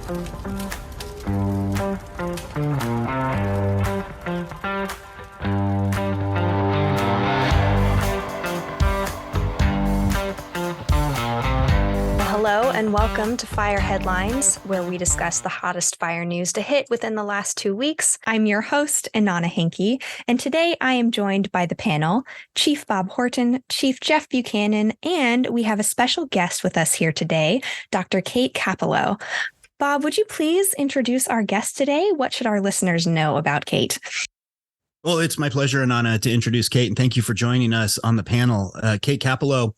Hello and welcome to Fire Headlines, where we discuss the hottest fire news to hit within the last 2 weeks. I'm your host, Inanna Hencke, and today I am joined by the panel, Chief Bob Horton, Chief Jeff Buchanan, and we have a special guest with us here today, Dr. Kate Kapalo. Bob, would you please introduce our guest today? What should our listeners know about Kate? Well, it's my pleasure, Inanna, to introduce Kate, and thank you for joining us on the panel. Kate Kapalo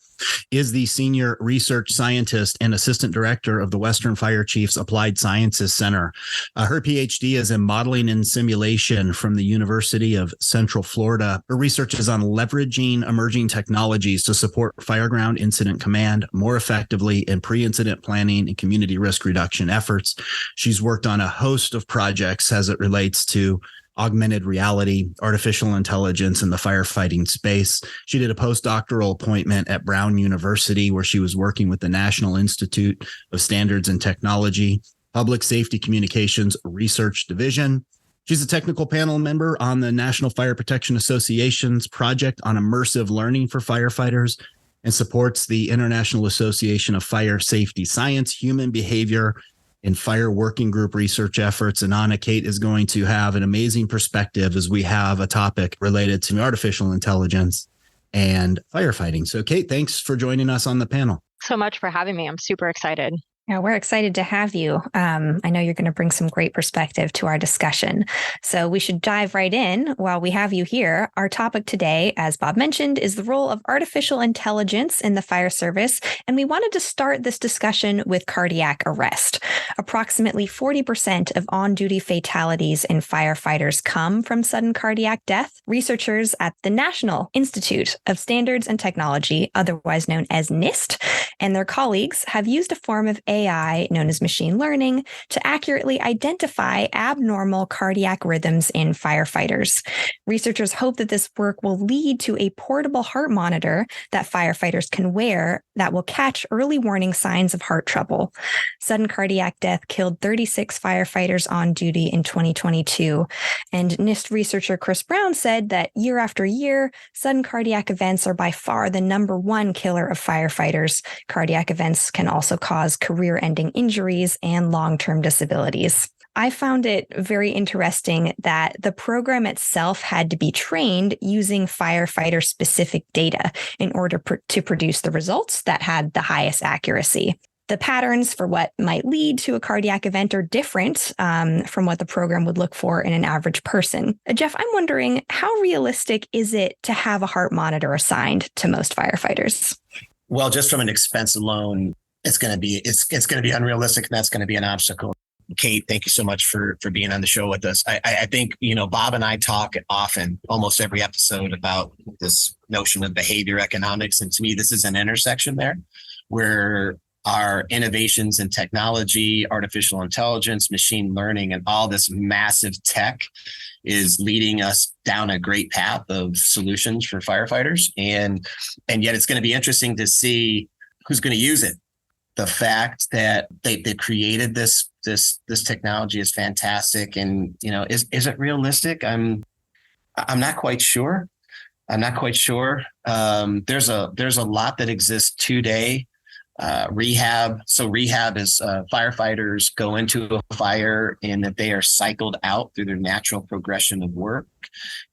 is the Senior Research Scientist and Assistant Director of the Western Fire Chiefs Applied Sciences Center. Her PhD is in Modeling and Simulation from the University of Central Florida. Her research is on leveraging emerging technologies to support fireground incident command more effectively in pre-incident planning and community risk reduction efforts. She's worked on a host of projects as it relates to augmented reality, artificial intelligence in the firefighting space. She did a postdoctoral appointment at Brown University, where she was working with the National Institute of Standards and Technology, Public Safety Communications Research Division. She's a technical panel member on the National Fire Protection Association's project on immersive learning for firefighters and supports the International Association of Fire Safety Science, Human Behavior, and fire working group research efforts. And Anna, Kate is going to have an amazing perspective as we have a topic related to artificial intelligence and firefighting. So Kate, thanks for joining us on the panel. So much for having me. I'm super excited. Yeah, we're excited to have you. I know you're going to bring some great perspective to our discussion. So we should dive right in while we have you here. Our topic today, as Bob mentioned, is the role of artificial intelligence in the fire service. And we wanted to start this discussion with cardiac arrest. Approximately 40% of on-duty fatalities in firefighters come from sudden cardiac death. Researchers at the National Institute of Standards and Technology, otherwise known as NIST, and their colleagues have used a form of AI known as machine learning to accurately identify abnormal cardiac rhythms in firefighters. Researchers hope that this work will lead to a portable heart monitor that firefighters can wear that will catch early warning signs of heart trouble. Sudden cardiac death killed 36 firefighters on duty in 2022. And NIST researcher Chris Brown said that year after year, sudden cardiac events are by far the number one killer of firefighters. Cardiac events can also cause career-ending injuries and long-term disabilities. I found it very interesting that the program itself had to be trained using firefighter-specific data in order to produce the results that had the highest accuracy. The patterns for what might lead to a cardiac event are different from what the program would look for in an average person. Jeff, I'm wondering, how realistic is it to have a heart monitor assigned to most firefighters? Well, just from an expense alone, it's going to be unrealistic, and that's going to be an obstacle. Kate, thank you so much for being on the show with us. I think, Bob and I talk often, almost every episode, about this notion of behavior economics. And to me, this is an intersection there where our innovations in technology, artificial intelligence, machine learning, and all this massive tech is leading us down a great path of solutions for firefighters. And yet it's going to be interesting to see who's going to use it. The fact that they created this technology is fantastic. And, is it realistic? I'm not quite sure. There's a lot that exists today. Rehab. So rehab is firefighters go into a fire and that they are cycled out through their natural progression of work.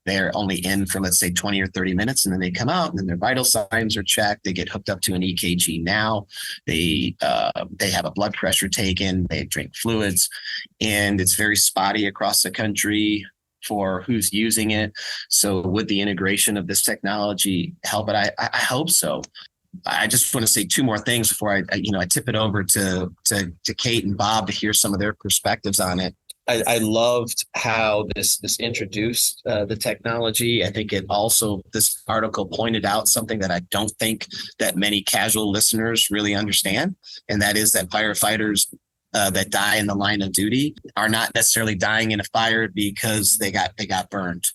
They're only in for, let's say, 20 or 30 minutes, and then they come out and then their vital signs are checked. They get hooked up to an EKG now. They have a blood pressure taken. They drink fluids, and it's very spotty across the country for who's using it. So would the integration of this technology help it? I hope so. I just want to say two more things before I tip it over to Kate and Bob to hear some of their perspectives on it. I loved how this introduced the technology. I think this article pointed out something that I don't think that many casual listeners really understand, and that is that firefighters that die in the line of duty are not necessarily dying in a fire because they got burned.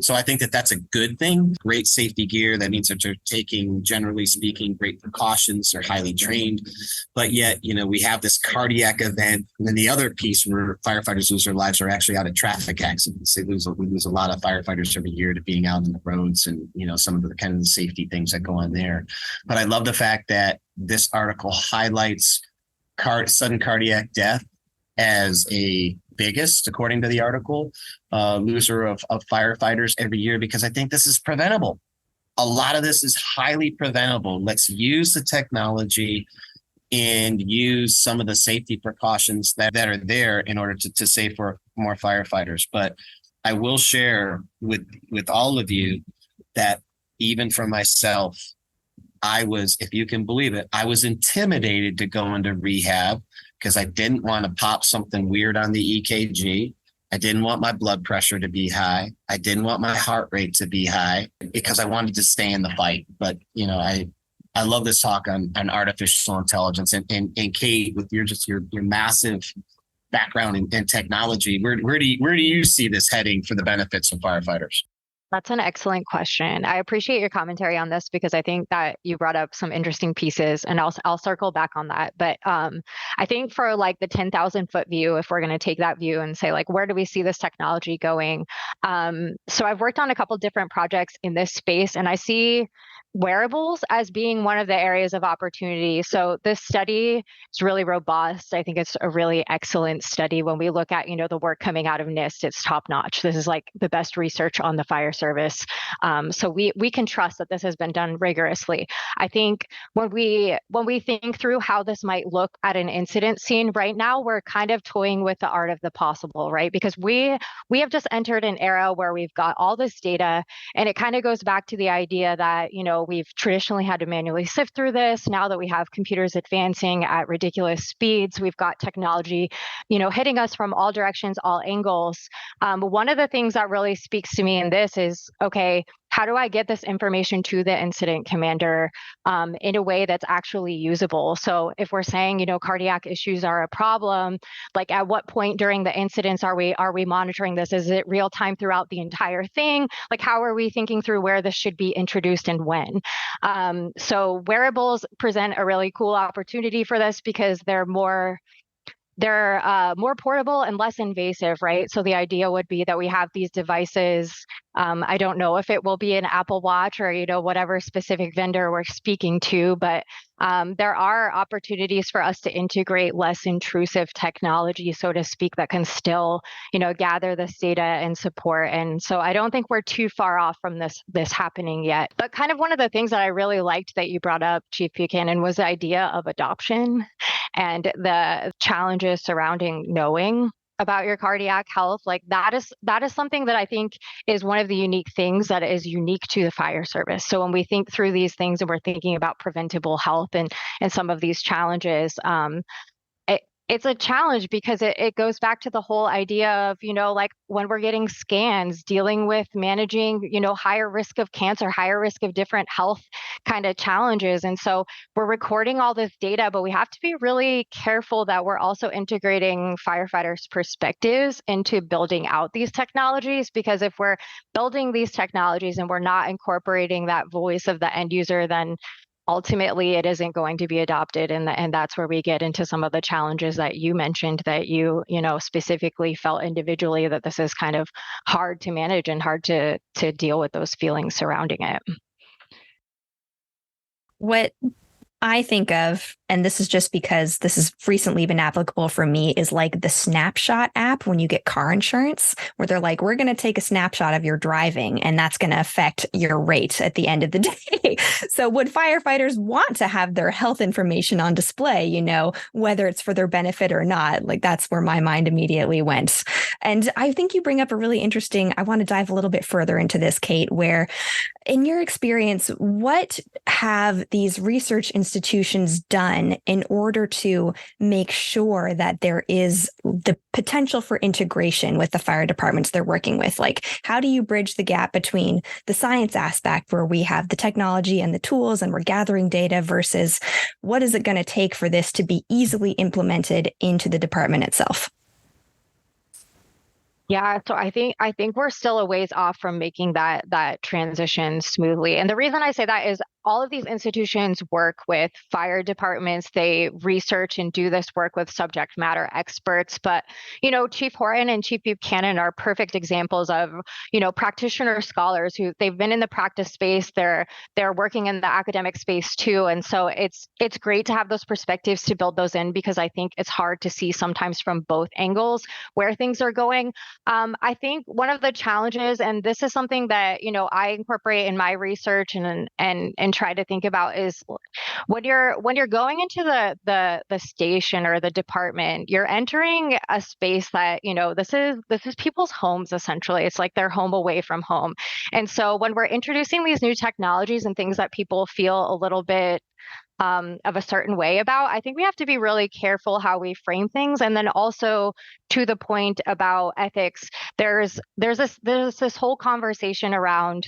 So I think that that's a good thing. Great safety gear. That means that they're taking, generally speaking, great precautions. They're highly trained. But yet, we have this cardiac event. And then the other piece where firefighters lose their lives are actually out of traffic accidents. We lose a lot of firefighters every year to being out on the roads and, some of the kind of the safety things that go on there. But I love the fact that this article highlights sudden cardiac death as a biggest, according to the article, loser of firefighters every year, because I think this is preventable. A lot of this is highly preventable. Let's use the technology and use some of the safety precautions that are there in order to save for more firefighters. But I will share with all of you that even for myself, I was, if you can believe it, I was intimidated to go into rehab because I didn't want to pop something weird on the EKG. I didn't want my blood pressure to be high. I didn't want my heart rate to be high because I wanted to stay in the fight. But, I love this talk on artificial intelligence. And Kate, with your massive background in technology, where do you see this heading for the benefits of firefighters? That's an excellent question. I appreciate your commentary on this because I think that you brought up some interesting pieces, and I'll circle back on that. But I think for like the 10,000-foot view, if we're going to take that view and say like, where do we see this technology going? So I've worked on a couple different projects in this space, and I see wearables as being one of the areas of opportunity. So this study is really robust. I think it's a really excellent study. When we look at, the work coming out of NIST, it's top notch. This is like the best research on the fire service. So we can trust that this has been done rigorously. I think when we think through how this might look at an incident scene right now, we're kind of toying with the art of the possible, right? Because we have just entered an era where we've got all this data, and it kind of goes back to the idea that, we've traditionally had to manually sift through this. Now that we have computers advancing at ridiculous speeds, we've got technology, hitting us from all directions, all angles. One of the things that really speaks to me in this is, okay, how do I get this information to the incident commander in a way that's actually usable? So if we're saying, cardiac issues are a problem, like at what point during the incidents are we monitoring this? Is it real time throughout the entire thing? Like, how are we thinking through where this should be introduced and when? So wearables present a really cool opportunity for this because they're more portable and less invasive, right? So the idea would be that we have these devices. I don't know if it will be an Apple Watch or, whatever specific vendor we're speaking to, but there are opportunities for us to integrate less intrusive technology, so to speak, that can still, gather this data and support. And so I don't think we're too far off from this happening yet. But kind of one of the things that I really liked that you brought up, Chief Buchanan, was the idea of adoption and the challenges surrounding knowing about your cardiac health. Like that is something that I think is one of the unique things that is unique to the fire service. So when we think through these things and we're thinking about preventable health and some of these challenges, it's a challenge because it goes back to the whole idea of, like when we're getting scans, dealing with managing, higher risk of cancer, higher risk of different health kind of challenges. And so we're recording all this data, but we have to be really careful that we're also integrating firefighters' perspectives into building out these technologies, because if we're building these technologies and we're not incorporating that voice of the end user, then ultimately it isn't going to be adopted. And that's where we get into some of the challenges that you mentioned, that you specifically felt individually that this is kind of hard to manage and hard to deal with those feelings surrounding it. What I think of, and this is just because this has recently been applicable for me, is like the Snapshot app when you get car insurance, where they're like, we're going to take a snapshot of your driving and that's going to affect your rate at the end of the day. So would firefighters want to have their health information on display, whether it's for their benefit or not? Like that's where my mind immediately went. And I think you bring up a really interesting, I want to dive a little bit further into this, Kate, where in your experience, what have these research institutions institutions done in order to make sure that there is the potential for integration with the fire departments they're working with? Like, how do you bridge the gap between the science aspect where we have the technology and the tools and we're gathering data versus what is it going to take for this to be easily implemented into the department itself? Yeah, so I think we're still a ways off from making that transition smoothly. And the reason I say that is all of these institutions work with fire departments. They research and do this work with subject matter experts. But, Chief Horton and Chief Buchanan are perfect examples of, practitioner scholars who they've been in the practice space. They're working in the academic space too. And so it's great to have those perspectives to build those in, because I think it's hard to see sometimes from both angles where things are going. I think one of the challenges, and this is something that, I incorporate in my research and try to think about, is when you're going into the station or the department, you're entering a space that, this is people's homes. Essentially, it's like their home away from home. And so when we're introducing these new technologies and things that people feel a little bit of a certain way about, I think we have to be really careful how we frame things. And then also, to the point about ethics, there's this whole conversation around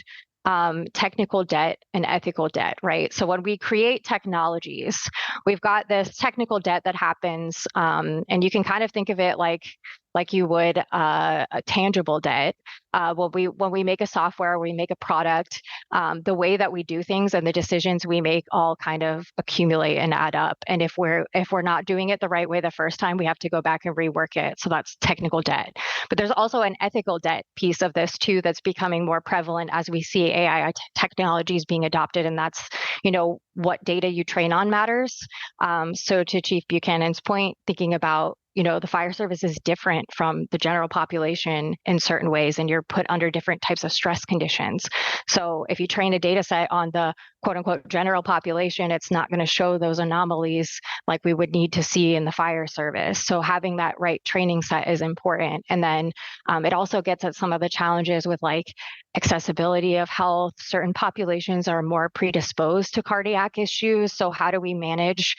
technical debt and ethical debt, right? So when we create technologies, we've got this technical debt that happens, and you can kind of think of it like you would a tangible debt. When we make a software, we make a product, the way that we do things and the decisions we make all kind of accumulate and add up. And if we're not doing it the right way the first time, we have to go back and rework it. So that's technical debt. But there's also an ethical debt piece of this too that's becoming more prevalent as we see AI technologies being adopted, and that's what data you train on matters. So to Chief Buchanan's point, thinking about the fire service is different from the general population in certain ways, and you're put under different types of stress conditions. So if you train a data set on the quote unquote general population, it's not going to show those anomalies like we would need to see in the fire service. So having that right training set is important. And then it also gets at some of the challenges with like accessibility of health. Certain populations are more predisposed to cardiac issues. So how do we manage,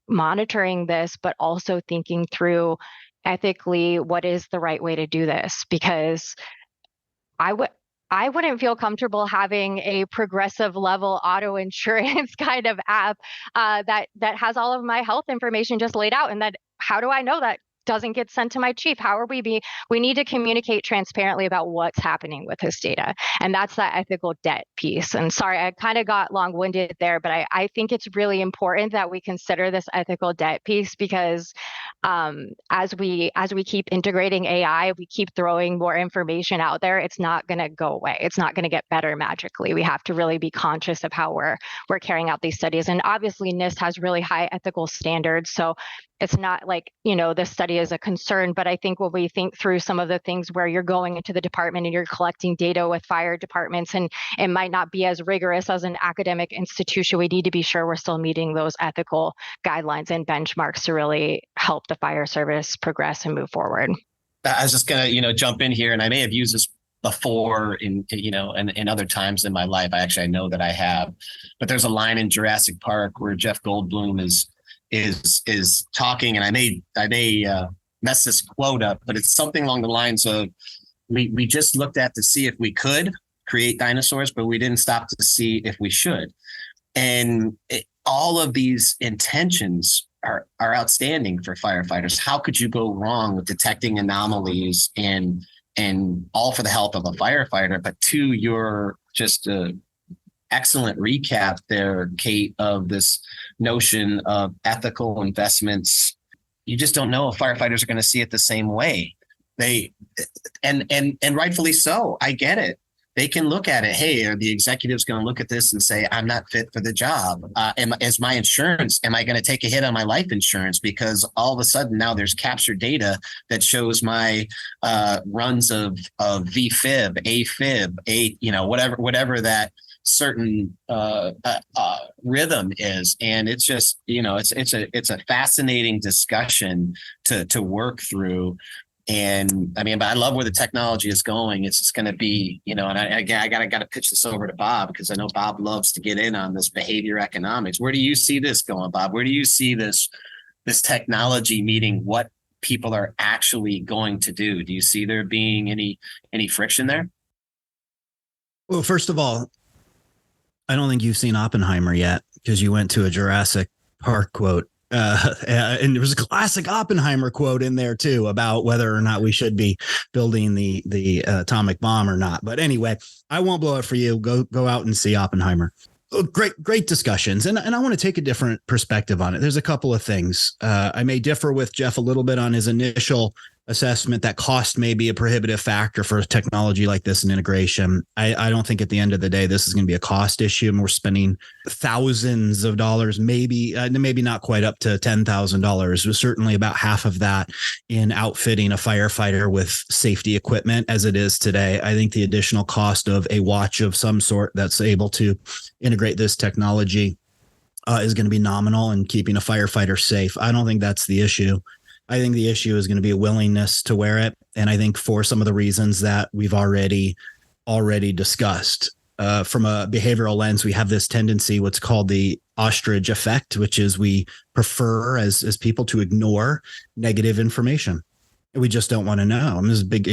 monitoring this, but also thinking through ethically what is the right way to do this? Because I wouldn't feel comfortable having a progressive level auto insurance kind of app that has all of my health information just laid out. And that, how do I know that doesn't get sent to my chief? We need to communicate transparently about what's happening with his data. And that's that ethical debt piece. And sorry, I kind of got long-winded there, but I think it's really important that we consider this ethical debt piece, because as we keep integrating AI, we keep throwing more information out there. It's not going to go away. It's not going to get better magically. We have to really be conscious of how we're carrying out these studies. And obviously NIST has really high ethical standards. So it's not like, this study is a concern, but I think when we think through some of the things where you're going into the department and you're collecting data with fire departments, and it might not be as rigorous as an academic institution, we need to be sure we're still meeting those ethical guidelines and benchmarks to really help the fire service progress and move forward. I was just going to, jump in here, and I may have used this before in other times in my life. I know that I have, but there's a line in Jurassic Park where Jeff Goldblum is talking, and I may mess this quote up, but it's something along the lines of, we just looked at to see if we could create dinosaurs, but we didn't stop to see if we should. And all of these intentions are outstanding for firefighters. How could you go wrong with detecting anomalies and all for the health of a firefighter? But to your just excellent recap there, Kate, of this notion of ethical investments, you just don't know if firefighters are going to see it the same way. And rightfully so. I get it. They can look at it. Hey, are the executives going to look at this and say, I'm not fit for the job? As my insurance, am I going to take a hit on my life insurance? Because all of a sudden now there's captured data that shows my runs of VFib, AFib, whatever that certain rhythm is. And it's just, it's a fascinating discussion to work through. And I mean, but I love where the technology is going. It's just going to be, and I got to pitch this over to Bob, because I know Bob loves to get in on this behavior economics. Where do you see this going, Bob? Where do you see this technology meeting what people are actually going to do? Do you see there being any friction there? Well, first of all, I don't think you've seen Oppenheimer yet, because you went to a Jurassic Park quote. And there was a classic Oppenheimer quote in there too about whether or not we should be building the atomic bomb or not. But anyway, I won't blow it for you. Go out and see Oppenheimer. Great discussions. And I want to take a different perspective on it. There's a couple of things. I may differ with Jeff a little bit on his initial assessment that cost may be a prohibitive factor for technology like this and integration. I don't think at the end of the day, this is going to be a cost issue, and we're spending thousands of dollars, maybe not quite up to $10,000, certainly about half of that in outfitting a firefighter with safety equipment as it is today. I think the additional cost of a watch of some sort that's able to integrate this technology is going to be nominal in keeping a firefighter safe. I don't think that's the issue. I think the issue is going to be a willingness to wear it. And I think for some of the reasons that we've already discussed, from a behavioral lens, we have this tendency, what's called the Ostrich effect, which is we prefer as people to ignore negative information. We just don't want to know. I mean, this is big,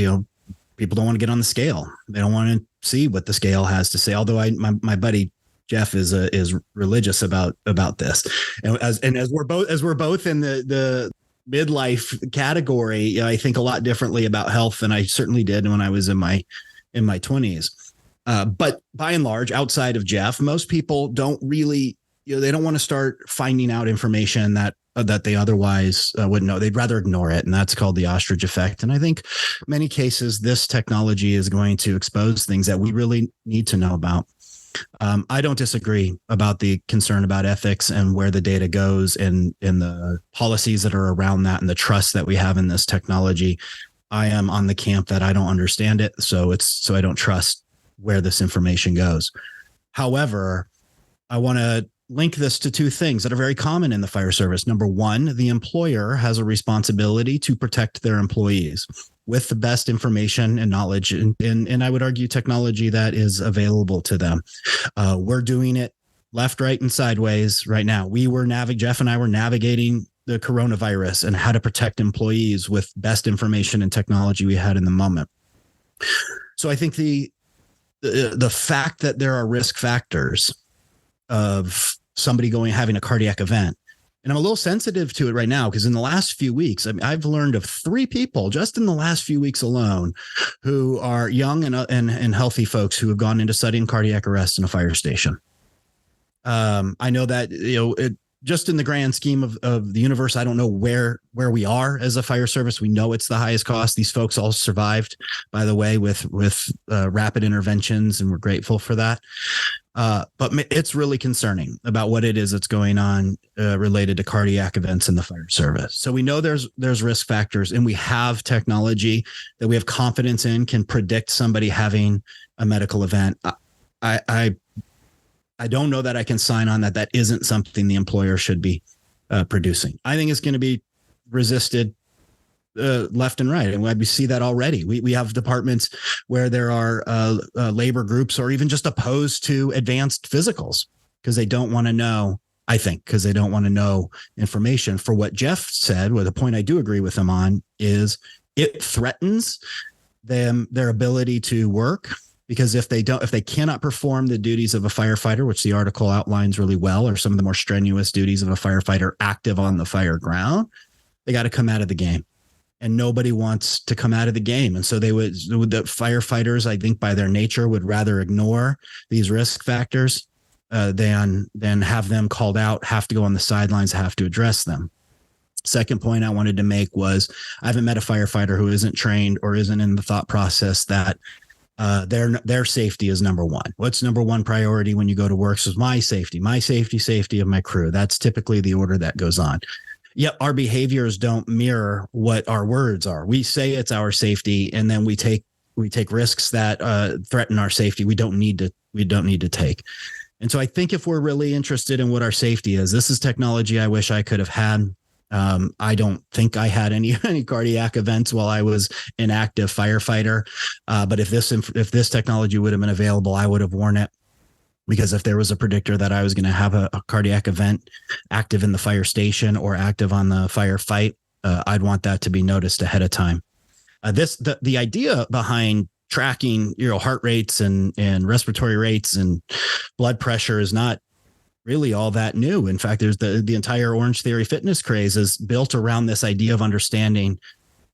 people don't want to get on the scale. They don't want to see what the scale has to say. Although my buddy Jeff is religious about this. And as we're both in the midlife category, I think a lot differently about health than I certainly did when I was in my 20s. But by and large, outside of Jeff, most people don't really, they don't want to start finding out information that they otherwise wouldn't know. They'd rather ignore it. And that's called the ostrich effect. And I think many cases, this technology is going to expose things that we really need to know about. I don't disagree about the concern about ethics and where the data goes and the policies that are around that and the trust that we have in this technology. I am on the camp that I don't understand it. So I don't trust where this information goes. However, I want to link this to two things that are very common in the fire service. Number one, the employer has a responsibility to protect their employees with the best information and knowledge, and I would argue technology that is available to them. We're doing it left, right, and sideways right now. Jeff and I were navigating the coronavirus and how to protect employees with best information and technology we had in the moment. So I think the fact that there are risk factors of somebody having a cardiac event, and I'm a little sensitive to it right now because in the last few weeks, I've learned of 3 people just in the last few weeks alone who are young and healthy folks who have gone into sudden cardiac arrest in a fire station. I know that, just in the grand scheme of the universe, I don't know where we are as a fire service. We know it's the highest cost. These folks all survived, by the way, with rapid interventions, and we're grateful for that. But it's really concerning about what it is that's going on related to cardiac events in the fire service. So we know there's risk factors, and we have technology that we have confidence in can predict somebody having a medical event. I don't know that I can sign on that isn't something the employer should be producing. I think it's going to be resisted left and right. And we see that already. We have departments where there are labor groups or even just opposed to advanced physicals because they don't want to know, because they don't want to know information. For what Jeff said, the point I do agree with him on is it threatens their ability to work. Because if they cannot perform the duties of a firefighter, which the article outlines really well, or some of the more strenuous duties of a firefighter active on the fire ground, they got to come out of the game. And nobody wants to come out of the game. And so the firefighters, I think by their nature, would rather ignore these risk factors than have them called out, have to go on the sidelines, have to address them. Second point I wanted to make was I haven't met a firefighter who isn't trained or isn't in the thought process that their safety is number one. What's number one priority when you go to work? So my safety of my crew. That's typically the order that goes on. Yet our behaviors don't mirror what our words are. We say it's our safety, and then we take risks that threaten our safety. We don't need to take. And so I think if we're really interested in what our safety is, this is technology I wish I could have had I don't think I had any cardiac events while I was an active firefighter. But if this technology would have been available, I would have worn it, because if there was a predictor that I was going to have a cardiac event active in the fire station or active on the firefight, I'd want that to be noticed ahead of time. The idea behind tracking, heart rates and respiratory rates and blood pressure is not really all that new. In fact, there's the entire Orange Theory fitness craze is built around this idea of understanding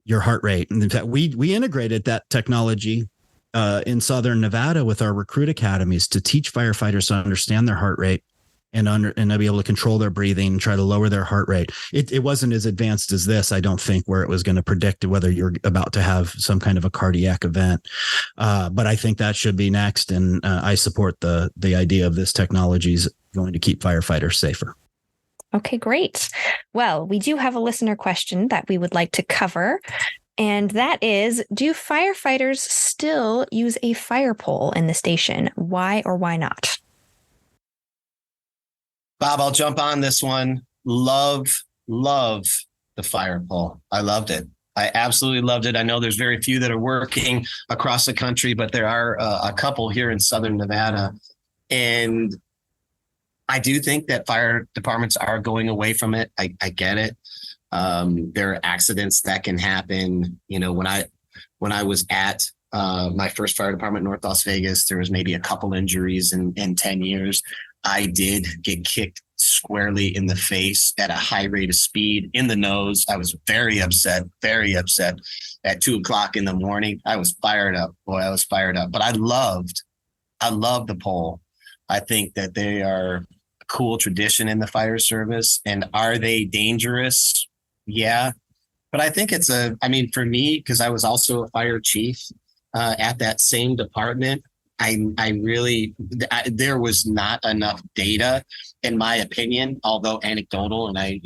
your heart rate. And in fact, we integrated that technology in Southern Nevada with our recruit academies to teach firefighters to understand their heart rate and to be able to control their breathing and try to lower their heart rate. It wasn't as advanced as this, I don't think, where it was going to predict whether you're about to have some kind of a cardiac event. But I think that should be next. And I support the idea of this technology is going to keep firefighters safer. Okay, great. Well, we do have a listener question that we would like to cover. And that is, do firefighters still use a fire pole in the station? Why or why not? Bob, I'll jump on this one. Love the fire pole. I loved it. I absolutely loved it. I know there's very few that are working across the country, but there are a couple here in Southern Nevada. And I do think that fire departments are going away from it. I get it. There are accidents that can happen. When I was at my first fire department in North Las Vegas, there was maybe a couple injuries in 10 years. I did get kicked squarely in the face at a high rate of speed in the nose. I was very upset at 2:00 in the morning. I was fired up. Boy, I was fired up, but I loved the pole. I think that they are a cool tradition in the fire service. And are they dangerous? Yeah. But I think for me, because I was also a fire chief at that same department, there was not enough data, in my opinion, although anecdotal, and I,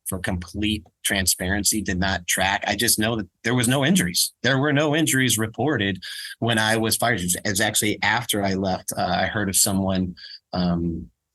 for complete transparency, did not track. I just know that there was no injuries. There were no injuries reported when I was fired. It was actually after I left, I heard of someone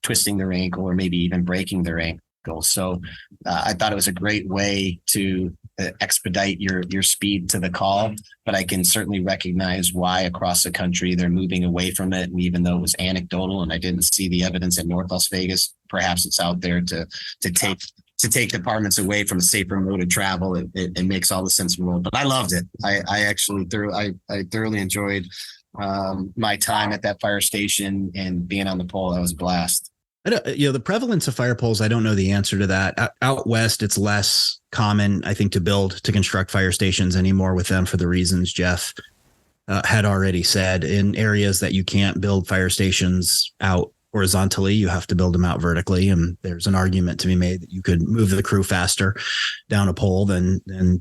twisting their ankle or maybe even breaking their ankle. So I thought it was a great way to expedite your speed to the call, but I can certainly recognize why across the country they're moving away from it. And even though it was anecdotal and I didn't see the evidence at North Las Vegas, perhaps it's out there to take departments away from a safer mode of travel. It makes all the sense in the world. But I loved it. I thoroughly enjoyed my time at that fire station and being on the pole. That was a blast. The prevalence of fire poles, I don't know the answer to that. Out west, it's less common, I think, to construct fire stations anymore with them for the reasons Jeff had already said. In areas that you can't build fire stations out horizontally, you have to build them out vertically. And there's an argument to be made that you could move the crew faster down a pole than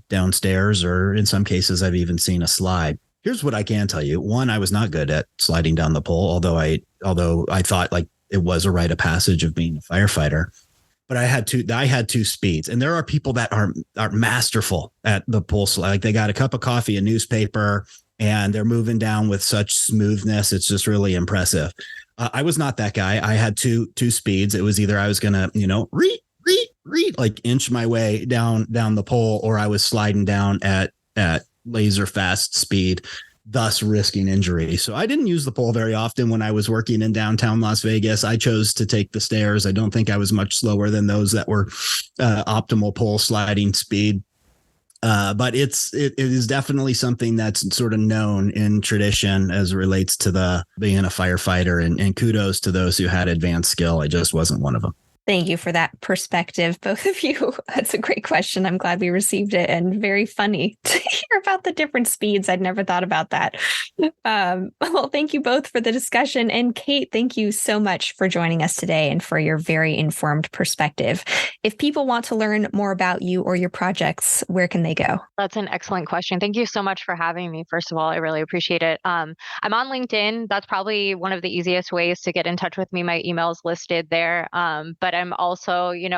downstairs, or in some cases, I've even seen a slide. Here's what I can tell you. One, I was not good at sliding down the pole, although I thought like it was a rite of passage of being a firefighter. But I had two speeds, and there are people that are masterful at the pole slide. Like they got a cup of coffee, a newspaper, and they're moving down with such smoothness. It's just really impressive. I was not that guy. I had two speeds. It was either I was gonna, like inch my way down the pole, or I was sliding down at laser fast speed, thus risking injury. So I didn't use the pole very often when I was working in downtown Las Vegas. I chose to take the stairs. I don't think I was much slower than those that were optimal pole sliding speed. But it is definitely something that's sort of known in tradition as it relates to being a firefighter, and kudos to those who had advanced skill. I just wasn't one of them. Thank you for that perspective, both of you. That's a great question. I'm glad we received it, and very funny to hear about the different speeds. I'd never thought about that. Well, thank you both for the discussion. And Kate, thank you so much for joining us today and for your very informed perspective. If people want to learn more about you or your projects, where can they go? That's an excellent question. Thank you so much for having me. First of all, I really appreciate it. I'm on LinkedIn. That's probably one of the easiest ways to get in touch with me. My email is listed there. But I'm also, you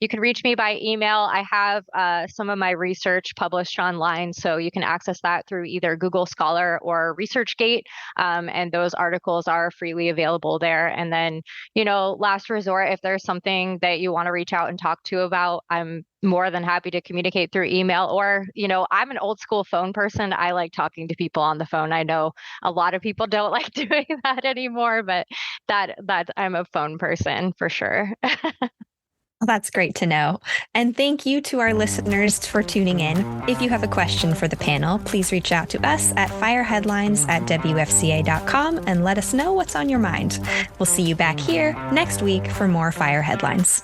can reach me by email. I have some of my research published online, so you can access that through either Google Scholar or ResearchGate. And those articles are freely available there. And then, last resort, if there's something that you want to reach out and talk to about, I'm more than happy to communicate through email, or, I'm an old school phone person. I like talking to people on the phone. I know a lot of people don't like doing that anymore, but that I'm a phone person for sure. Well, that's great to know. And thank you to our listeners for tuning in. If you have a question for the panel, please reach out to us at fireheadlines@wfca.com and let us know what's on your mind. We'll see you back here next week for more Fire Headlines.